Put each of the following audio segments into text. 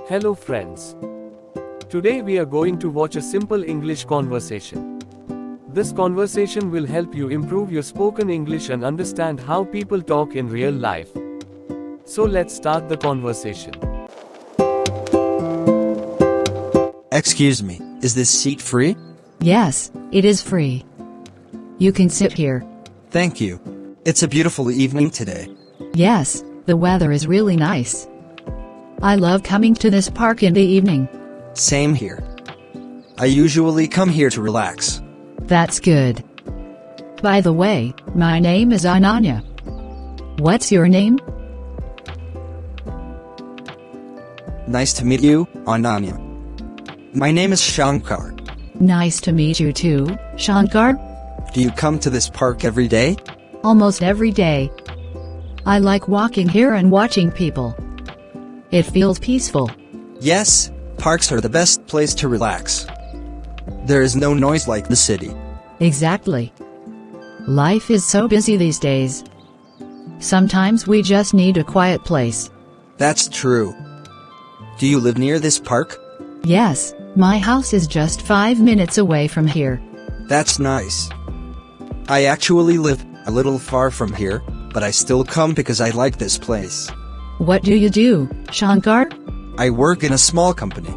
Hello friends. Today we are going to watch a simple English conversation. This conversation will help you improve your spoken English and understand how people talk in real life. So let's start the conversation. Excuse me, is this seat free? Yes, it is free. You can sit here. Thank you. It's a beautiful evening today. Yes, the weather is really nice. I love coming to this park in the evening. Same here. I usually come here to relax. That's good. By the way, my name is Ananya. What's your name? Nice to meet you, Ananya. My name is Shankar. Nice to meet you too, Shankar. Do you come to this park every day? Almost every day. I like walking here and watching people. It feels peaceful. Yes, parks are the best place to relax. There is no noise like the city. Exactly. Life is so busy these days. Sometimes we just need a quiet place. That's true. Do you live near this park? Yes, my house is just 5 minutes away from here. That's nice. I actually live a little far from here, but I still come because I like this place. What do you do, Shankar? I work in a small company.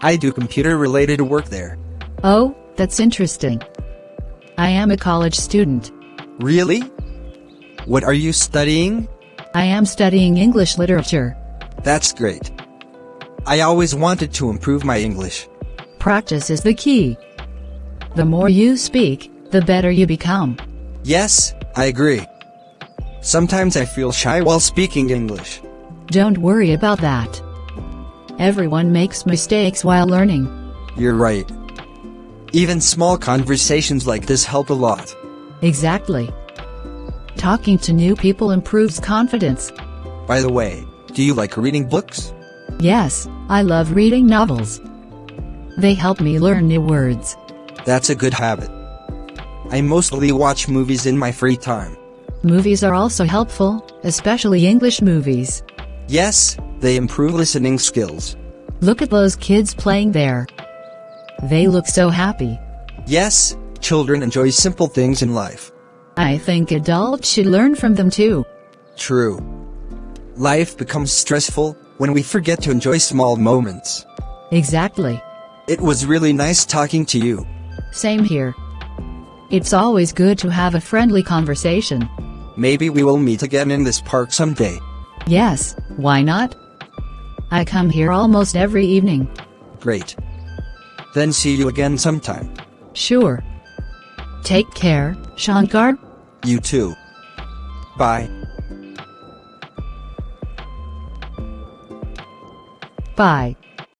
I do computer-related work there. Oh, that's interesting. I am a college student. Really? What are you studying? I am studying English literature. That's great. I always wanted to improve my English. Practice is the key. The more you speak, the better you become. Yes, I agree. Sometimes I feel shy while speaking English. Don't worry about that. Everyone makes mistakes while learning. You're right. Even small conversations like this help a lot. Exactly. Talking to new people improves confidence. By the way, do you like reading books? Yes, I love reading novels. They help me learn new words. That's a good habit. I mostly watch movies in my free time. Movies are also helpful, especially English movies. Yes, they improve listening skills. Look at those kids playing there. They look so happy. Yes, children enjoy simple things in life. I think adults should learn from them too. True. Life becomes stressful when we forget to enjoy small moments. Exactly. It was really nice talking to you. Same here. It's always good to have a friendly conversation. Maybe we will meet again in this park someday. Yes, why not? I come here almost every evening. Great. Then see you again sometime. Sure. Take care, Shankar. You too. Bye. Bye.